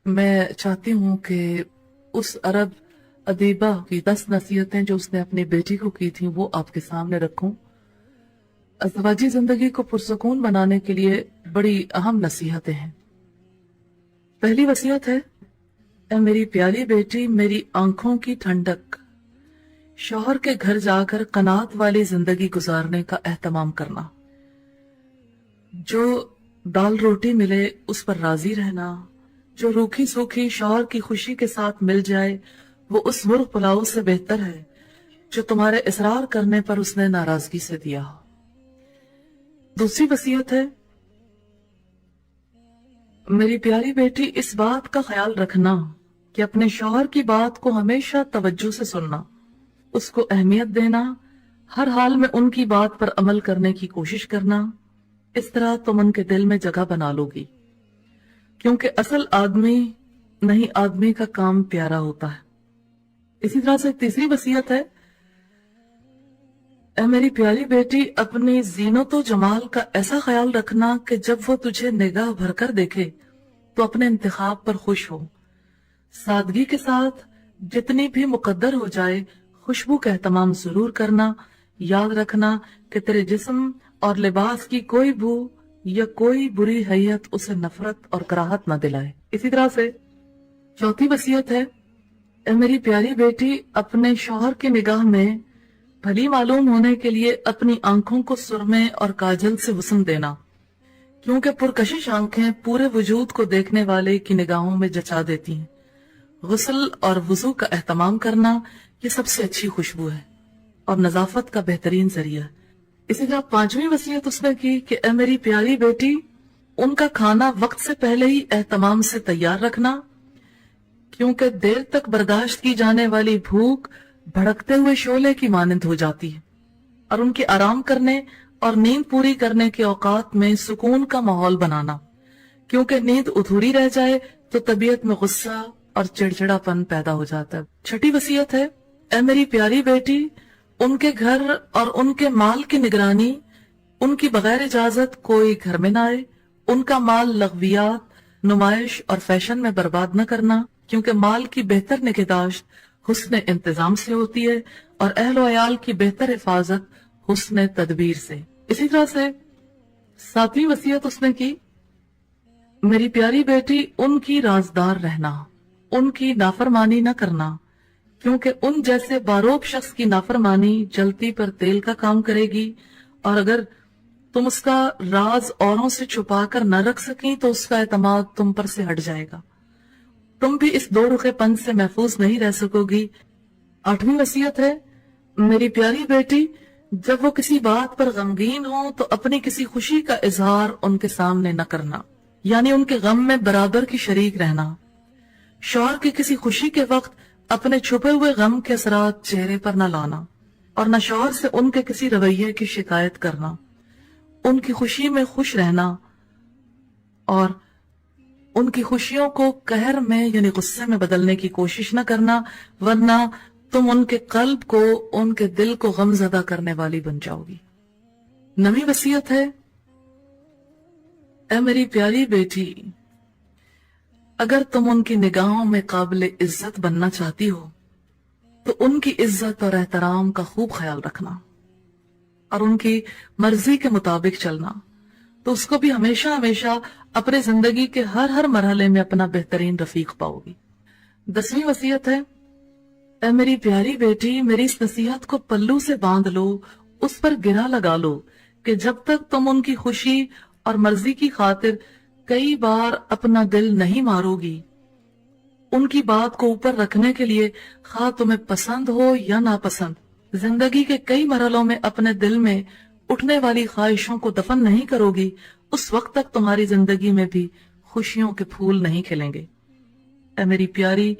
मैं चाहती हूँ कि उस अरब अदीबा की 10 नसीहतें जो उसने अपनी बेटी को की थी वो आपके सामने रखूं। अज़वाजी जिंदगी को पुरसकून बनाने के लिए बड़ी अहम नसीहतें हैं। पहली वसीयत है, ए मेरी प्यारी बेटी, मेरी आंखों की ठंडक, शौहर के घर जाकर कनात वाली जिंदगी गुजारने का एहतमाम करना। जो दाल रोटी मिले उस पर राजी रहना, जो रूखी सूखी शौहर की खुशी के साथ मिल जाए वो उस मुर्ग पुलाव से बेहतर है जो तुम्हारे इसरार करने पर उसने नाराजगी से दिया। दूसरी वसीयत है, मेरी प्यारी बेटी, इस बात का ख्याल रखना कि अपने शौहर की बात को हमेशा तवज्जो से सुनना, उसको अहमियत देना, हर हाल में उनकी बात पर अमल करने की कोशिश करना। इस तरह तुम उनके दिल में जगह बना लोगी, क्योंकि असल आदमी नहीं आदमी का काम प्यारा होता है। इसी तरह से तीसरी वसीयत है, ऐ मेरी प्यारी बेटी, अपनी जीनतो जमाल का ऐसा ख्याल रखना कि जब वो तुझे निगाह भरकर देखे तो अपने इंतखाब पर खुश हो। सादगी के साथ जितनी भी मुकद्दर हो जाए खुशबू का एहतमाम जरूर करना। याद रखना कि तेरे जिस्म और लिबास की कोई बू या कोई बुरी हैयत उसे नफरत और कराहत न दिलाए। इसी तरह से चौथी वसीयत है, ऐ मेरी प्यारी बेटी, अपने शौहर की निगाह में भली मालूम होने के लिए अपनी आंखों को सुरमे और काजल से हुस्न देना, क्योंकि पुरकशिश आंखें पूरे वजूद को देखने वाले की निगाहों में जचा देती हैं। गुस्ल और वजू का एहतमाम करना ये सबसे अच्छी खुशबू है और नजाफत का बेहतरीन जरिया है। इसी तरह पांचवी वसीयत उसने की कि ऐ मेरी प्यारी बेटी, उनका खाना वक्त से पहले ही एहतमाम से तैयार रखना, क्योंकि देर तक बर्दाश्त की जाने वाली भूख भड़कते हुए शोले की मानंद हो जाती है। और उनके आराम करने और नींद पूरी करने के औकात में सुकून का माहौल बनाना, क्योंकि नींद अधूरी रह जाए तो तबीयत में गुस्सा और चिड़चिड़ापन पैदा हो जाता है। छठी वसीयत है, ऐ मेरी प्यारी बेटी, उनके घर और उनके माल की निगरानी, उनकी बगैर इजाजत कोई घर में ना आए। उनका माल लग़वियात, नुमाइश और फैशन में बर्बाद न करना, क्योंकि माल की बेहतर निगहदाश्त हुस्न इंतजाम से होती है और अहलो अयाल की बेहतर हिफाजत हुस्न तदबीर से। इसी तरह से सातवीं वसीयत उसने की, मेरी प्यारी बेटी, उनकी राजदार रहना, उनकी नाफरमानी न करना, क्योंकि उन जैसे बारोब शख्स की नाफरमानी जलती पर तेल का काम करेगी और अगर तुम उसका राज औरों से छुपा कर न रख सकी तो उसका एतमाद तुम पर से हट जाएगा। तुम भी इस दो रुखेपन से महफूज नहीं रह सकोगी। आठवीं वसीयत है, मेरी प्यारी बेटी, जब वो किसी बात पर गमगीन हो तो अपनी किसी खुशी का इजहार उनके सामने न करना, यानी उनके गम में बराबर की शरीक रहना। शौहर की किसी खुशी के वक्त अपने छुपे हुए गम के असरात चेहरे पर न लाना और न शौहर से उनके किसी रवैये की शिकायत करना। उनकी खुशी में खुश रहना और उनकी खुशियों को कहर में यानी गुस्से में बदलने की कोशिश न करना, वरना तुम उनके कल्ब को, उनके दिल को गमजदा करने वाली बन जाओगी। नवी वसीयत है, ऐ मेरी प्यारी बेटी, अगर तुम उनकी निगाहों में काबिल इज्जत बनना चाहती हो तो उनकी इज्जत और एहतराम का खूब ख्याल रखना और उनकी मर्जी के मुताबिक चलना, तो उसको भी हमेशा हमेशा अपने जिंदगी के हर मरहले में अपना बेहतरीन रफीक पाओगी। 10वीं वसीयत है, ऐ मेरी प्यारी बेटी, मेरी इस नसीहत को पल्लू से बांध लो, उस पर गिरा लगा लो कि जब तक तुम उनकी खुशी और मर्जी की खातिर कई बार अपना दिल नहीं मारोगी, उनकी बात को ऊपर रखने के लिए खा तुम्हें पसंद हो या नापसंद, जिंदगी के कई मरहलों में अपने दिल में उठने वाली ख्वाहिशों को दफन नहीं करोगी, उस वक्त तक तुम्हारी जिंदगी में भी खुशियों के फूल नहीं खिलेंगे। ऐ मेरी प्यारी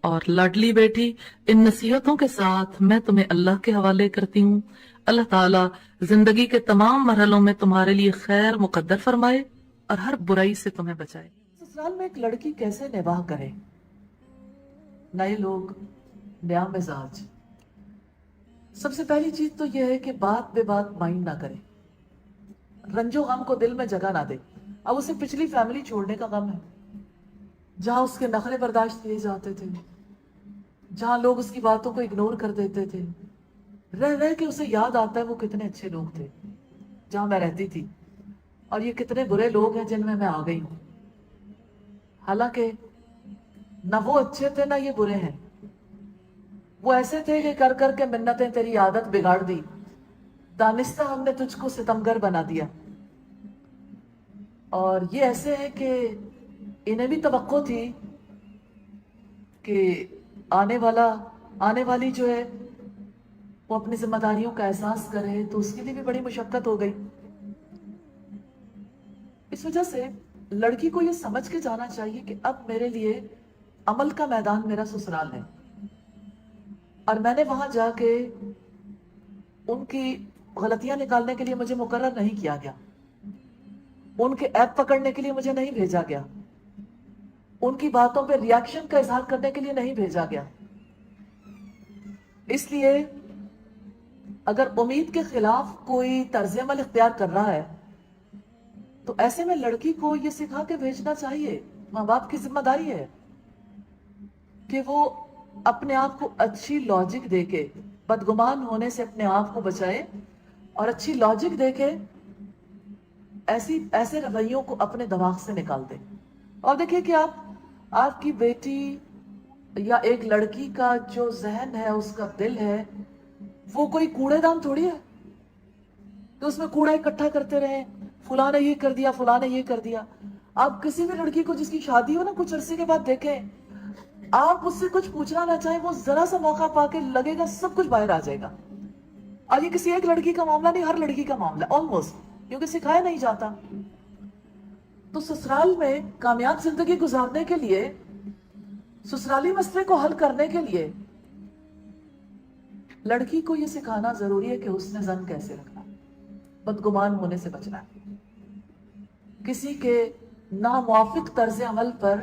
और लाडली बेटी, इन नसीहतों के साथ मैं तुम्हें अल्लाह के हवाले करती हूँ। अल्लाह ताला जिंदगी के तमाम मरहलों में तुम्हारे लिए खैर मुकद्दर फरमाए और हर बुराई से तुम्हें बचाए। ससुराल में एक लड़की कैसे निभाह करे, नए लोग, नया मिजाज। सबसे पहली चीज तो यह है कि बात बे बात माइंड ना करे, रंजो गम को दिल में जगह ना दे। अब उसे पिछली फैमिली छोड़ने का गम है, جہاں اس کے نخرے برداشت کیے جاتے تھے، جہاں لوگ اس کی باتوں کو اگنور کر دیتے تھے، رہ رہ کے اسے یاد آتا ہے وہ کتنے اچھے لوگ تھے جہاں میں رہتی تھی، اور یہ کتنے برے لوگ ہیں جن میں آ گئی ہوں۔ حالانکہ نہ وہ اچھے تھے نہ یہ برے ہیں، وہ ایسے تھے کہ کر کر کے منتیں تیری عادت بگاڑ دی، دانستہ ہم نے تجھ کو ستمگر بنا دیا۔ اور یہ ایسے ہیں کہ انہیں بھی توقع تھی کہ آنے والی جو ہے وہ اپنی ذمہ داریوں کا احساس کرے، تو اس کے لیے بھی بڑی مشقت ہو گئی۔ اس وجہ سے لڑکی کو یہ سمجھ کے جانا چاہیے کہ اب میرے لیے عمل کا میدان میرا سسرال ہے، اور میں نے وہاں جا کے ان کی غلطیاں نکالنے کے لیے مجھے مقرر نہیں کیا گیا، ان کے عیب پکڑنے کے لیے مجھے نہیں بھیجا گیا، ان کی باتوں پہ ریاکشن کا اظہار کرنے کے لیے نہیں بھیجا گیا۔ اس لیے اگر امید کے خلاف کوئی طرز عمل اختیار کر رہا ہے تو ایسے میں لڑکی کو یہ سکھا کے بھیجنا چاہیے، ماں باپ کی ذمہ داری ہے کہ وہ اپنے آپ کو اچھی لاجک دے کے بدگمان ہونے سے اپنے آپ کو بچائے، اور اچھی لاجک دے کے ایسے رویوں کو اپنے دماغ سے نکال دے۔ اور دیکھیں کہ آپ کی بیٹی یا ایک لڑکی کا جو ذہن ہے، اس کا دل ہے، وہ کوئی کوڑے دان تھوڑی ہے تو اس میں کوڑا اکٹھا کرتے رہیں، فلاں نے یہ کر دیا، فلاں نے یہ کر دیا۔ آپ کسی بھی لڑکی کو جس کی شادی ہو نا، کچھ عرصے کے بعد دیکھیں، آپ اس سے کچھ پوچھنا نہ چاہیں، وہ ذرا سا موقع پا کے لگے گا سب کچھ باہر آ جائے گا۔ اور یہ کسی ایک لڑکی کا معاملہ نہیں، ہر لڑکی کا معاملہ آلموسٹ، کیونکہ سکھایا نہیں جاتا۔ تو سسرال میں کامیاب زندگی گزارنے کے لیے، سسرالی مسئلے کو حل کرنے کے لیے لڑکی کو یہ سکھانا ضروری ہے کہ حسن ظن کیسے رکھنا، بدگمان ہونے سے بچنا ہے، کسی کے ناموافق طرز عمل پر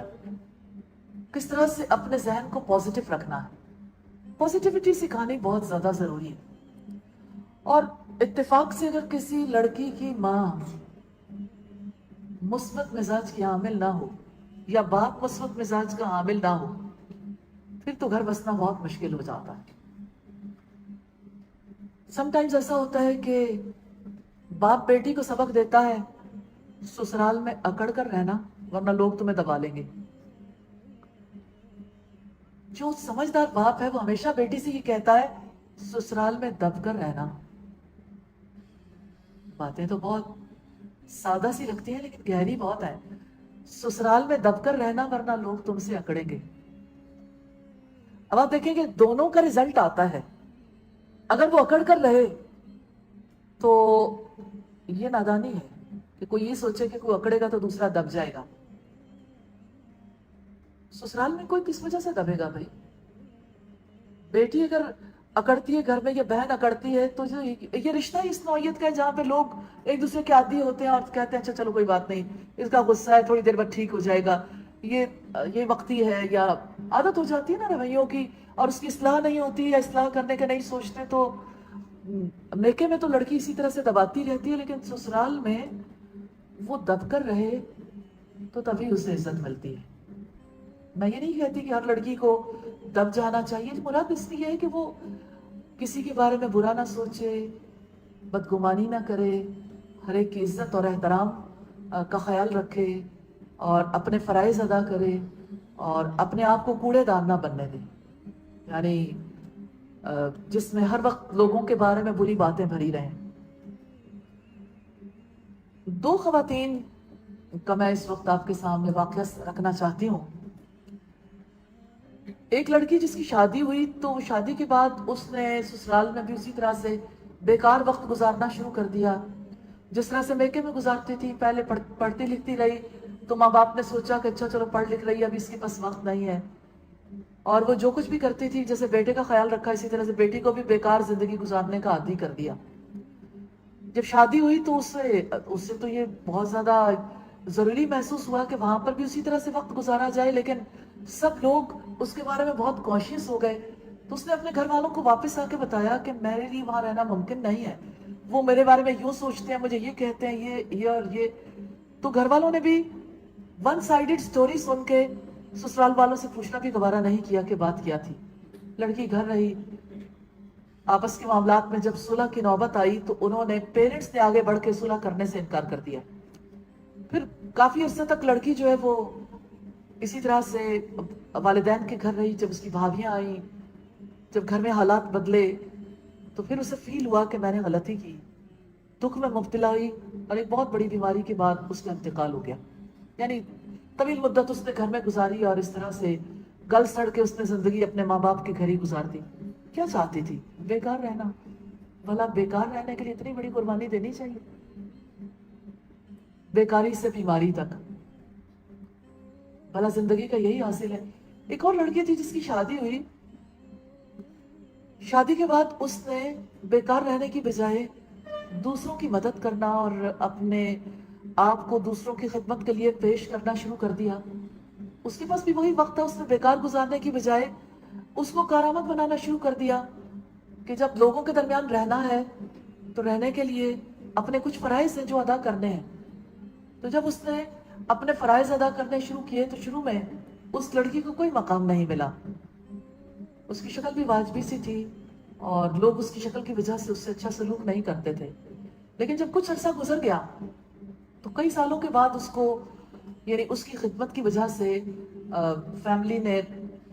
کس طرح سے اپنے ذہن کو پازیٹیو رکھنا ہے۔ پازیٹیوٹی سکھانی بہت زیادہ ضروری ہے۔ اور اتفاق سے اگر کسی لڑکی کی ماں مثبت مزاج کی حامل نہ ہو، یا باپ مثبت مزاج کا حامل نہ ہو، پھر تو گھر بسنا بہت مشکل ہو جاتا ہے۔ سم ٹائمز ایسا ہوتا ہے کہ باپ بیٹی کو سبق دیتا ہے، سسرال میں اکڑ کر رہنا ورنہ لوگ تمہیں دبا لیں گے۔ جو سمجھدار باپ ہے وہ ہمیشہ بیٹی سے یہ کہتا ہے، سسرال میں دب کر رہنا۔ باتیں تو بہت سادہ سی لگتی ہیں لیکن گہری بہت ہے۔ سسرال میں دب کر رہنا ورنہ لوگ تم سے اکڑیں گے۔ اب آپ دیکھیں کہ دونوں کا رزلٹ آتا ہے۔ اگر وہ اکڑ کر رہے تو یہ نادانی ہے کہ کوئی یہ سوچے کہ کوئی اکڑے گا تو دوسرا دب جائے گا۔ سسرال میں کوئی کس وجہ سے دبے گا بھائی؟ بیٹی اگر اکڑتی ہے گھر میں، یا بہن اکڑتی ہے، تو یہ رشتہ ہی اس نوعیت کا ہے جہاں پہ لوگ ایک دوسرے کے عادی ہوتے ہیں اور کہتے ہیں اچھا چلو کوئی بات نہیں، اس کا غصہ ہے تھوڑی دیر بعد ٹھیک ہو جائے گا، یہ وقتی ہے، یا عادت ہو جاتی ہے نا رویوں کی، اور اس کی اصلاح نہیں ہوتی یا اصلاح کرنے کے نہیں سوچتے، تو میکے میں تو لڑکی اسی طرح سے دباتی رہتی ہے، لیکن سسرال میں وہ دب کر رہے تو تبھی اسے عزت ملتی ہے۔ میں یہ نہیں کہتی کہ ہر لڑکی کو دب جانا چاہیے، مراد اس لیے ہے کہ وہ کسی کے بارے میں برا نہ سوچے، بدگمانی نہ کرے، ہر ایک کی عزت اور احترام کا خیال رکھے، اور اپنے فرائض ادا کرے، اور اپنے آپ کو کوڑے دان نہ بننے دے، یعنی جس میں ہر وقت لوگوں کے بارے میں بری باتیں بھری رہیں۔ دو خواتین کا میں اس وقت آپ کے سامنے واقعہ رکھنا چاہتی ہوں۔ ایک لڑکی جس کی شادی ہوئی، تو شادی کے بعد اس نے سسرال میں بھی اسی طرح سے بیکار وقت گزارنا شروع کر دیا، جس طرح سے میکے میں گزارتی تھی۔ پہلے پڑھتی لکھتی رہی تو ماں باپ نے سوچا کہ اچھا چلو پڑھ لکھ رہی ہے، اب اس کے پاس وقت نہیں ہے، اور وہ جو کچھ بھی کرتی تھی، جیسے بیٹے کا خیال رکھا، اسی طرح سے بیٹی کو بھی بیکار زندگی گزارنے کا عادی کر دیا۔ جب شادی ہوئی تو اس سے تو یہ بہت زیادہ ضروری محسوس ہوا کہ وہاں پر بھی اسی طرح سے وقت گزارا جائے، لیکن سب لوگ اس کے بارے میں بہت کانشیس ہو گئے، تو اس نے اپنے گھر والوں کو واپس آ کے بتایا کہ میرے لیے وہاں رہنا ممکن نہیں ہے، وہ میرے بارے میں یوں سوچتے ہیں، مجھے یہ کہتے ہیں، یہ اور یہ۔ تو گھر والوں نے بھی ون سائیڈڈ سٹوری سن کے ससुराल वालों से पूछना भी गवारा नहीं किया कि बात क्या थी। लड़की घर रही। आपस के मामलात में जब सुलह की नौबत आई तो उन्होंने, पेरेंट्स ने आगे बढ़ के सुलह करने से इनकार कर दिया। फिर काफी अरसे तक लड़की जो है वो इसी तरह से वालिदैन के घर रही। जब उसकी भाभियां आई, जब घर में हालात बदले, तो फिर उसे फील हुआ कि मैंने गलती की, दुख में मुब्तला हुई और एक बहुत बड़ी बीमारी के बाद उसका इंतकाल हो गया। यानी तवील मुद्दत उसने घर में गुजारी और इस तरह से गल सड़ के उसने जिंदगी अपने माँ बाप के घर ही गुजार दी। क्या चाहती थी? बेकार रहना। भला बेकार रहने के लिए इतनी बड़ी कुर्बानी देनी चाहिए? बेकारी से बीमारी तक, भला जिंदगी का यही हासिल है? एक और लड़की थी जिसकी शादी हुई। शादी के बाद उसने बेकार रहने की बजाय दूसरों की मदद करना और अपने आप को दूसरों की खिदमत के लिए पेश करना शुरू कर दिया। उसके पास भी वही वक्त था। उसने बेकार गुजारने की बजाय उसको कारआमद बनाना शुरू कर दिया कि जब लोगों के दरमियान रहना है तो रहने के लिए अपने कुछ फराइज हैं जो अदा करने हैं। तो जब उसने अपने फराइज अदा करने शुरू किए तो शुरू में उस लड़की को कोई मकाम नहीं मिला। उसकी शक्ल भी वाजबी सी थी और लोग उसकी शक्ल की वजह से उससे अच्छा सलूक नहीं करते थे। लेकिन जब कुछ अरसा गुजर गया तो कई सालों के बाद उसको, यानी उसकी खिदमत की वजह से फैमिली ने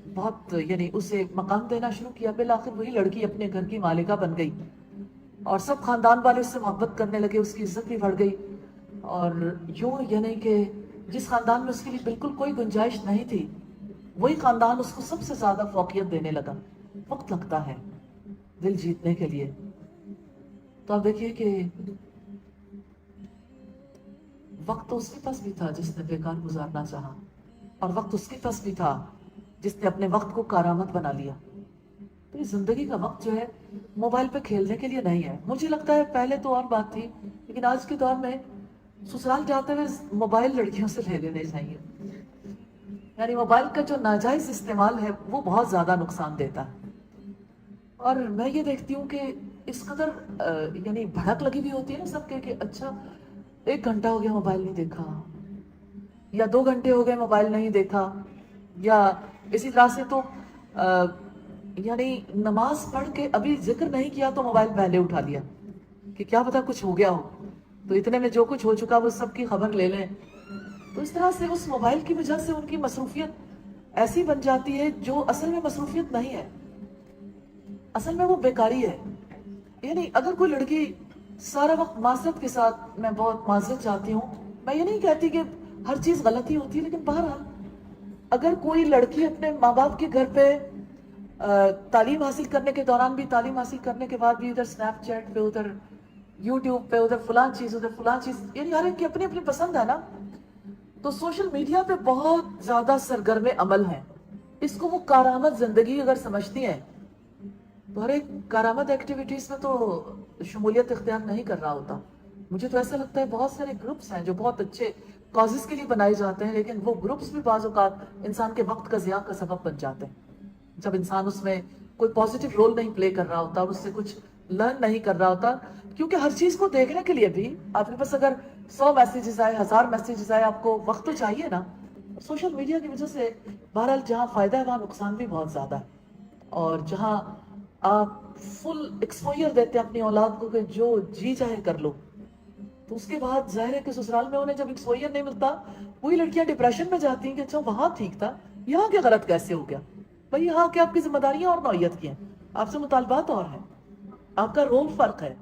बहुत, यानी उसे मकाम देना शुरू किया। बिल आखिर वही लड़की अपने घर की मालिका बन गई और सब खानदान वाले उससे मोहब्बत करने लगे। उसकी इज्जत भी बढ़ गई और यूं, यानी कि जिस खानदान में उसके लिए बिल्कुल कोई गुंजाइश नहीं थी, वही खानदान उसको सबसे ज्यादा फौकियत देने लगा। वक्त लगता है दिल जीतने के लिए। तो आप देखिए कि वक्त तो उसके पास भी था जिसने बेकार गुजारना चाहा, और वक्त उसके पास भी था जिसने अपने वक्त को कारआमद बना लिया। तो ये जिंदगी का वक्त जो है मोबाइल पे खेलने के लिए नहीं है। मुझे लगता है पहले तो और बात थी, लेकिन आज के दौर में ससुराल जाते हुए मोबाइल लड़कियों से ले लेने चाहिए। यानी मोबाइल का जो नाजायज इस्तेमाल है वो बहुत ज्यादा नुकसान देता है। और मैं ये देखती हूँ कि इस कदर यानी भड़क लगी हुई होती है ना सबके कि अच्छा 1 घंटा हो गया मोबाइल नहीं देखा, या 2 घंटे हो गए मोबाइल नहीं देखा, या इसी तरह से तो यानी नमाज पढ़ के अभी जिक्र नहीं किया तो मोबाइल पहले उठा लिया कि क्या पता कुछ हो गया हो, तो इतने में जो कुछ हो चुका वो सबकी खबर ले लें। तो इस तरह से उस मोबाइल की वजह से उनकी मसरूफियत ऐसी बन जाती है जो असल में मसरूफियत नहीं है, असल में वो बेकारी है। यानी अगर कोई लड़की सारा वक्त माजरत के साथ, मैं बहुत माजरत चाहती हूँ, मैं ये नहीं कहती कि हर चीज गलत ही होती है, लेकिन बहरहाल अगर कोई लड़की अपने माँ बाप के घर पे तालीम हासिल करने के दौरान भी, तालीम हासिल करने के बाद भी उधर स्नैपचैट पे, उधर यूट्यूब पे, उधर फलां चीज, उधर फलां चीज, यानी हर एक की अपनी अपनी पसंद है ना, तो सोशल मीडिया पे बहुत ज्यादा सरगर्म अमल है। इसको वो कारआमद जिंदगी अगर समझती है तो हर एक कारआमद एक्टिविटीज में तो शमूलियत इख्तियार नहीं कर रहा होता। मुझे तो ऐसा लगता है बहुत सारे ग्रुप्स हैं जो बहुत अच्छे कॉजेस के लिए बनाए जाते हैं, लेकिन वो ग्रुप्स भी बाज़ औक़ात इंसान के वक्त का ज़िया का सबब बन जाते हैं। जब इंसान उसमें कोई पॉजिटिव रोल नहीं प्ले कर रहा होता, उससे कुछ लर्न नहीं कर रहा होता, क्योंकि हर चीज को देखने के लिए भी आपके पास अगर 100 मैसेजेस आए, 1000 मैसेजेस आए, आपको वक्त तो चाहिए ना। सोशल मीडिया की वजह से बहरहाल जहाँ फायदा है वहाँ नुकसान भी बहुत ज्यादा है। और जहाँ आप फुल एक्सपोजर देते हैं अपनी औलाद को कि जो जी चाहे कर लो, तो उसके बाद जाहिर है कि ससुराल में उन्हें जब एक्सपोजर नहीं मिलता, वही लड़कियां डिप्रेशन में जाती हैं कि अच्छा वहां ठीक था, यहाँ क्या गलत कैसे हो गया। भाई यहाँ के आपकी जिम्मेदारियां और नौयत की हैं, आपसे मुतालबात और हैं, आपका रोल फर्क है।